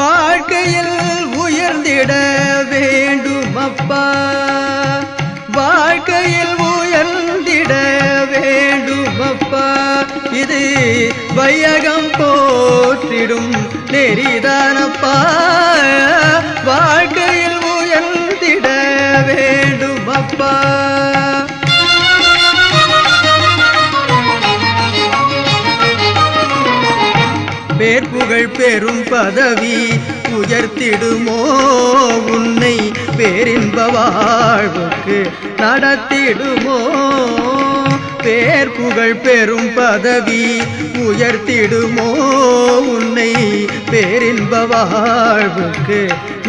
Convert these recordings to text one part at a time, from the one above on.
வாழ்க்கையில் உயர்ந்திட வேண்டும் அப்பா, வாழ்க்கையில் உயர்ந்திட வேண்டும் அப்பா, இது வையகம் போற்றிடும் நெறிதானப்பா, வாழ்க்கையில் உயர்ந்திட வேண்டும் அப்பா. பேர்புகழ் பெரும் பதவி உயர்த்திடுமோ உன்னை, பேரின்ப வாழ்வுக்கு நடத்திடுமோ. பேர்புகழ் பெரும் பதவி உயர்த்திடுமோ உன்னை, பேரின்ப வாழ்வுக்கு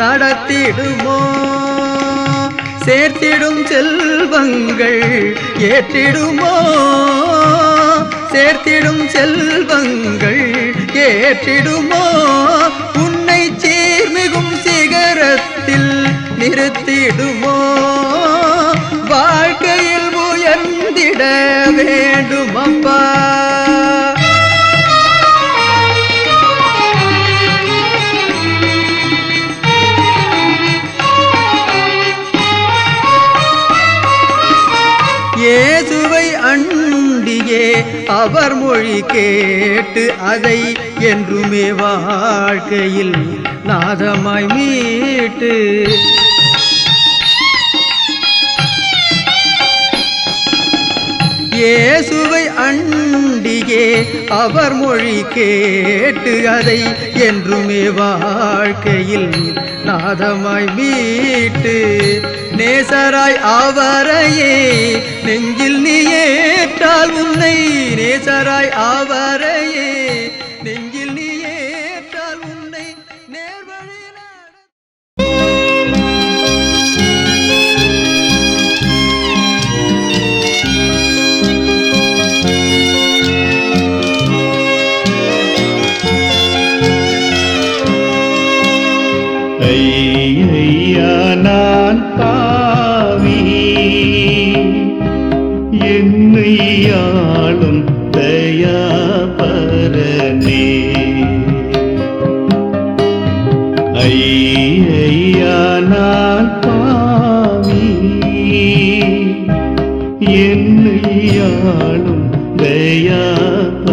நடத்திடுமோ. சேர்த்திடும் செல்வங்கள் ஏற்றிடுமோ, சேர்த்திடும் செல்வங்கள் ஏற்றிடுமோ. உன்னை சீர்மிகும் சிகரத்தில் நிறுத்திடுமோ. வாழ்க்கையில் உயர்ந்திட வேண்டும் அப்பா. இயேசுவை அண்டியே அவர் மொழி கேட்டு அதை என்றுமே வாழ்க்கையில் நாதமாய் மீட்டு, இயேசுவை அண்டியே அவர் மொழி கேட்டு அதை என்றுமே வாழ்க்கையில் நாதமாய் மீட்டு, நேசராய் அவரையே நெஞ்சில் நீ ஏற்றால் உன்னை, நேசராய் அவரையே நெஞ்சில் நீ ஏற்றால் உன்னை நேர்வழி ஐயா நான் பாவி, என்னை ஆளும் தயாபரனே. ஐயா நான் பாவி, என்னை ஆளும் தயாபரனே.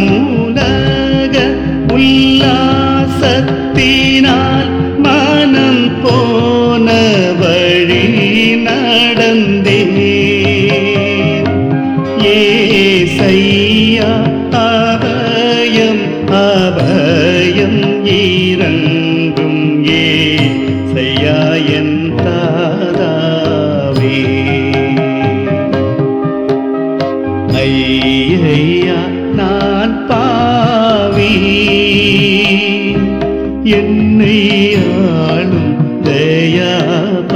பொய்யாமுலக உல்லாசத்தினால் மனம் போன வழி நடந்தே. ஏசையா அபயம் அபயம் இரங்கும் ஏசையா என் தாதாவே. ஐயா நான் பாவி, என்னை ஆளும் தயாபரனே.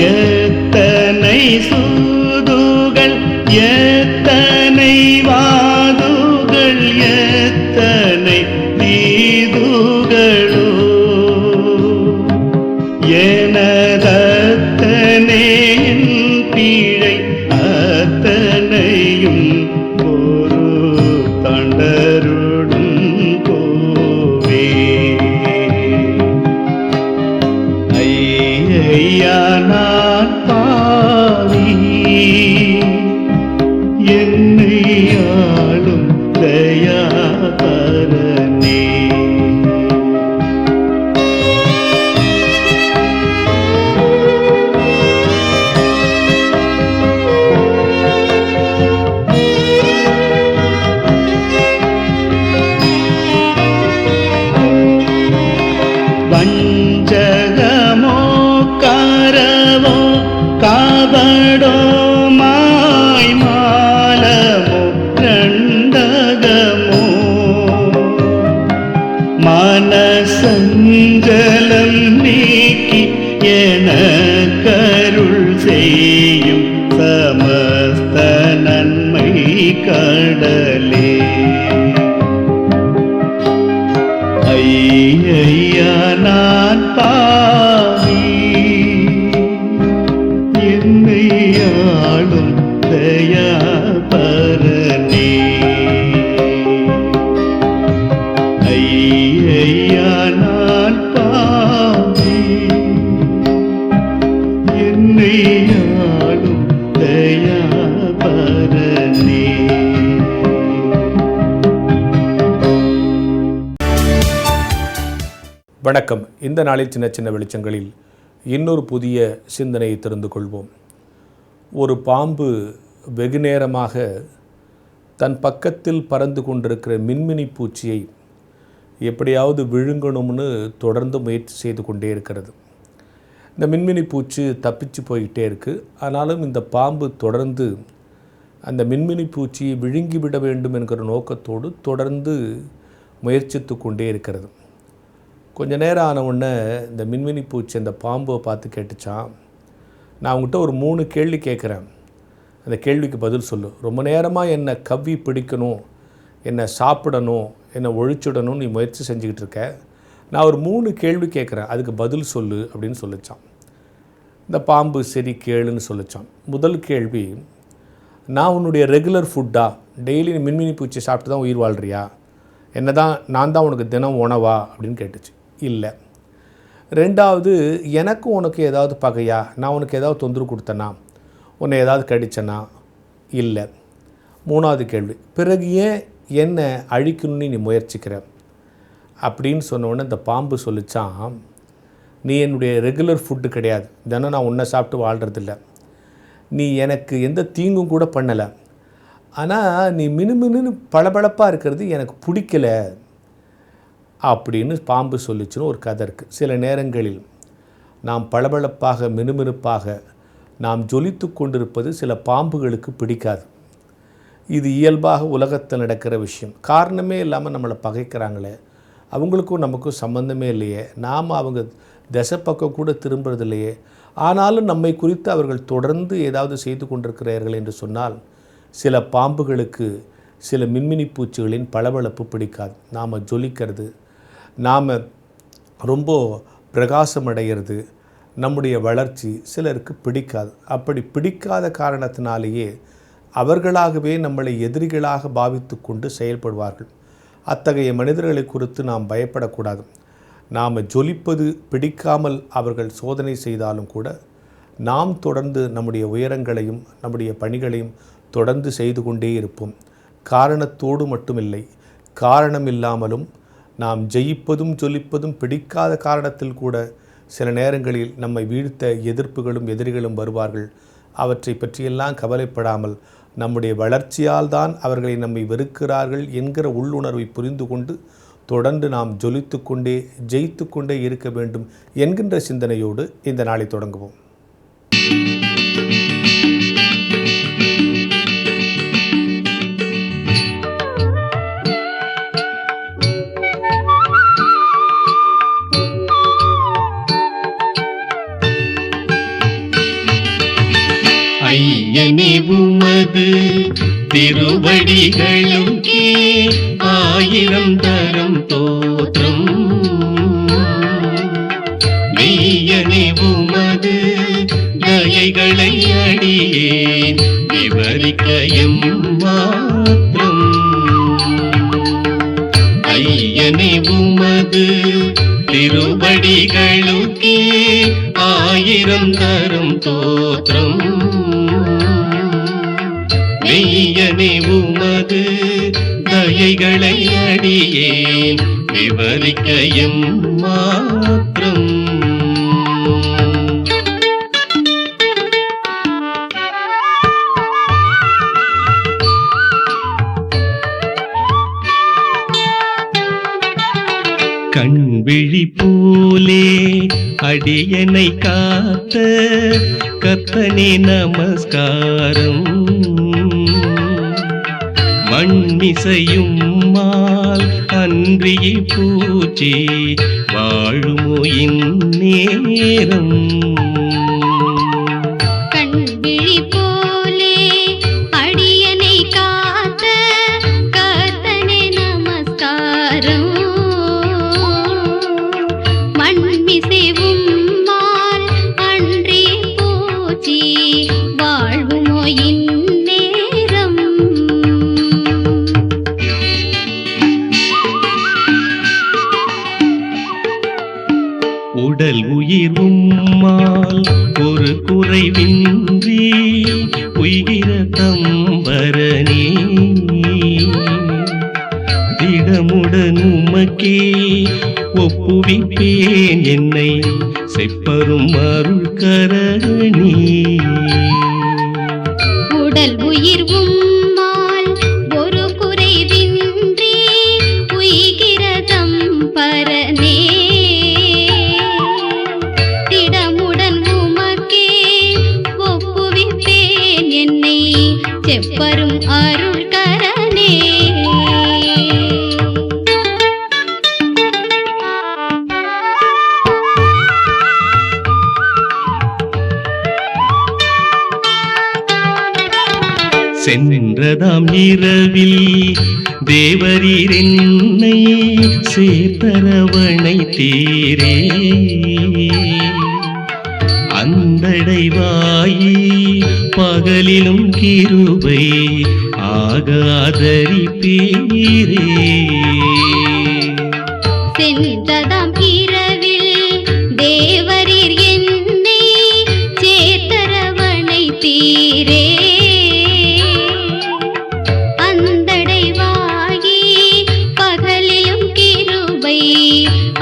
எத்தனை சூதுகள் எத்தனை வாதுகள் எத்தனை தீதுகளோ, எனதத்தனே என் பிழை அத்தனையும் ஒரு தண்டருடும் போவே. ஐயா நான் பாவி, என்னை ஆளும் தயாபரனே. சஞ்சலம் நீக்கி என கருள் செய்யும் சமஸ்த நன்மை கடலே. ஐயா நான் பாவி, என்னை ஆளும் தயாபரனே. ஐயா நான் பாவி, என்னை ஆளும் தயாபரனே. வணக்கம். இந்த நாளில் சின்ன சின்ன வெளிச்சங்களில் இன்னொரு புதிய சிந்தனையை தெரிந்து கொள்வோம். ஒரு பாம்பு வெகு நேரமாக தன் பக்கத்தில் பறந்து கொண்டிருக்கிற மின்மினி பூச்சியை எப்படியாவது விழுங்கணும்னு தொடர்ந்து முயற்சி செய்து கொண்டே இருக்கிறது. இந்த மின்மினி பூச்சி தப்பிச்சு போய்கிட்டே இருக்குது. ஆனாலும் இந்த பாம்பு தொடர்ந்து அந்த மின்மினி பூச்சியை விழுங்கிவிட வேண்டும் என்கிற நோக்கத்தோடு தொடர்ந்து முயற்சித்து கொண்டே இருக்கிறது. கொஞ்ச நேரம் ஆன உடனே இந்த மின்மினி பூச்சி அந்த பாம்பை பார்த்து கேட்டுச்சான், நான் உங்கள்கிட்ட ஒரு 3 கேள்வி கேட்குறேன், அந்த கேள்விக்கு பதில் சொல்லு. ரொம்ப நேரமாக என்னை கவ்வி பிடிக்கணும், என்னை சாப்பிடணும், என்னை ஒழிச்சிடணும் நீ முயற்சி செஞ்சுக்கிட்டு இருக்க. நான் ஒரு 3 கேள்வி கேட்குறேன், அதுக்கு பதில் சொல்லு அப்படின்னு சொல்லிச்சான். இந்த பாம்பு சரி கேளுன்னு சொல்லிச்சான். முதல் கேள்வி, நான் உன்னுடைய ரெகுலர் ஃபுட்டா? டெய்லி மின்மினி பூச்சி சாப்பிட்டு தான் உயிர் வாழ்கிறியா? நான் தான் உனக்கு தினம் உணவா அப்படின்னு கேட்டுச்சு. இல்லை. ரெண்டாவது, எனக்கும் உனக்கு ஏதாவது பகையா? நான் உனக்கு ஏதாவது தொந்தரவு கொடுத்தனா? உன்னை ஏதாவது கடிச்சனா? இல்லை. மூணாவது கேள்வி, பிறகு ஏன் என்னை அழிக்கணும்னு நீ முயற்சிக்கிற அப்படின்னு சொன்னோடனே இந்த பாம்பு சொல்லிச்சான், நீ என்னுடைய ரெகுலர் ஃபுட்டு கிடையாது, தினம் நான் உன்னை சாப்பிட்டு வாழ்கிறதில்ல, நீ எனக்கு எந்த தீங்கும் கூட பண்ணலை, ஆனால் நீ மினுமின்னு பளபளப்பாக இருக்கிறது எனக்கு பிடிக்கல அப்படின்னு பாம்பு சொல்லிச்சுன்னு ஒரு கதை இருக்குது. சில நேரங்களில் நாம் பளபளப்பாக மினுமினுப்பாக நாம் ஜொலித்து கொண்டிருப்பது சில பாம்புகளுக்கு பிடிக்காது. இது இயல்பாக உலகத்தில் நடக்கிற விஷயம். காரணமே இல்லாமல் நம்மளை பகைக்கிறாங்களே, அவங்களுக்கும் நமக்கும் சம்பந்தமே இல்லையே, நாம் அவங்க திசை பக்கம் கூட திரும்புறதில்லையே, ஆனாலும் நம்மை குறித்து அவர்கள் தொடர்ந்து ஏதாவது செய்து கொண்டிருக்கிறார்கள் என்று சொன்னால், சில பாம்புகளுக்கு சில மின்மினி பூச்சிகளின் பளபளப்பு பிடிக்காது. நாம் ஜொலிக்கிறது, நாம் ரொம்ப பிரகாசமடைகிறது, நம்முடைய வளர்ச்சி சிலருக்கு பிடிக்காது. அப்படி பிடிக்காத காரணத்தினாலேயே அவர்களாகவே நம்மளை எதிரிகளாக பாவித்து கொண்டு செயல்படுவார்கள். அத்தகைய மனிதர்களை குறித்து நாம் பயப்படக்கூடாது. நாம் ஜொலிப்பது பிடிக்காமல் அவர்கள் சோதனை செய்தாலும் கூட நாம் தொடர்ந்து நம்முடைய உயரங்களையும் நம்முடைய பணிகளையும் தொடர்ந்து செய்து கொண்டே இருப்போம். காரணத்தோடு மட்டுமில்லை, காரணம் இல்லாமலும் நாம் ஜெயிப்பதும் ஜொலிப்பதும் பிடிக்காத காரணத்தில் கூட சில நேரங்களில் நம்மை வீழ்த்த எதிர்ப்புகளும் எதிரிகளும் வருவார்கள். அவற்றை பற்றியெல்லாம் கவலைப்படாமல் நம்முடைய வளர்ச்சியால் தான் அவர்களை நம்மை வெறுக்கிறார்கள் என்கிற உள்ளுணர்வை புரிந்து கொண்டு தொடர்ந்து நாம் ஜொலித்து கொண்டே ஜெயித்து கொண்டே இருக்க வேண்டும் என்கின்ற சிந்தனையோடு இந்த நாளை தொடங்குவோம். ஐயனே உமது திருவடிகளும் கீழ் 1000 தரம் தோற்றம். மெய்யனே உமது தயைகளை அடியேன் விவரிக்க எம்மாத்திரம். ஐயனே உமது திருவடிகளுக்கே 1000 தரம் தோற்றம். மெய்யனே உமது தயைகளை அடியேன் விவரிக்க எம்மாத்திரம். கண்விழி போலே அடியனை காத்த கர்த்தனே நமஸ்காரம். மண் மண்மிசையும் மால் அன்றியே பூச்சி வாழுமோ இந்நேரம் கண்விழி போலே அடியனை காத்த கர்த்தனே நமஸ்காரம் மண்மிசைவும் மால் அன்றே பூச்சி வாழ்வுமோ இந்நேரம் உடல் உயிர் உம்மால் ஒரு குறைவின்றி உயிர தம்பரனே திடமுடன் உமக்கே ஒப்புவிப்பேன் என்னை செப்பரும் அருள் கரணி உடல் உயிர் உம்மால் ஒரு குறைவின்றி உய்கிறதம் பரனே திடமுடன் உமக்கே ஒப்புவிப்பேன் என்னை செப்பரும் அருள் கரணே சென்றதாம் இரவில் தேவரீர் என்னை சேர்த்தரவணை தீரே அந்தடைவாயி பகலிலும் கிருபை ஆகாதரிப்பீரே சென்றதாம் இரவில் தேவரீர் என்னை சேர்த்தரவணை தீரே அந்தடைவாகி பகலிலும் கிருபை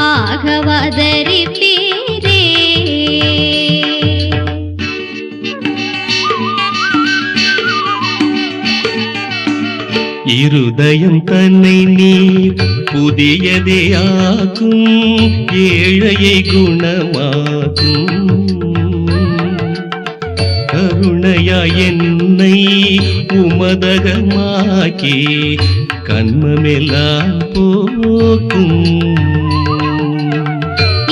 ஆகவதரிப்பீரே இருதயம் தன்னை நீர் புதியதே ஆக்கும் ஏழையை குணமாக்கும் கருணையாய் என்னை உமதகமாக்கி கண்மமெல்லாம் போக்கும்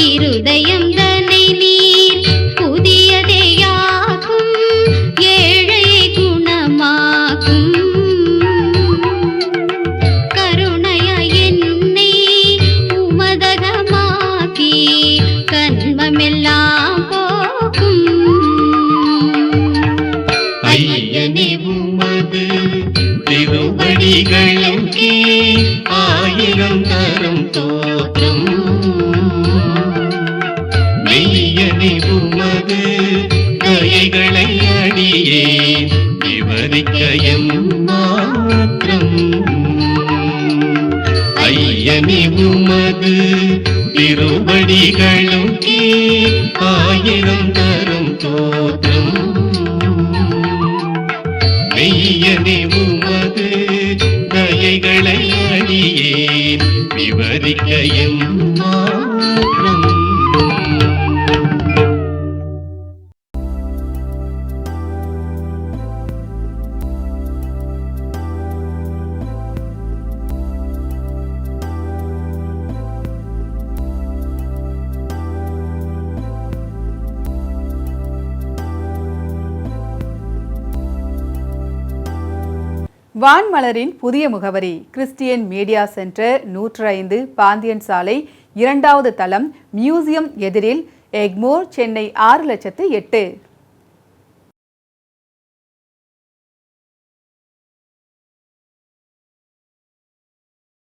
இருதயம் தன்னை நீர் புதியதையாக்கும் ஏழையை குணமாக்கும் கருணையாய் என்னை உமதகமாக்கி கண்மமெல்லாம் போக்கும் ஐயனே உமது திருவடிகளுக்கே ஆயிரம் தரம் தோற்றம் மெய்யனே உமது தயைகளை அடியே விவரிக்க எம்மாத்திரம் ஐயனே உமது திருவடிகளுக்கே ஆயிரம் தரம் தோற்றம் மெய்யனே உமது தயைகளை அடியே விவரிக்க எம்மாத்திரம் வான்மலரின் புதிய முகவரி கிறிஸ்டியன் மீடியா சென்டர் 105 பாந்தியன் சாலை 2வது தளம் மியூசியம் எதிரில் எக்மோர் சென்னை 6008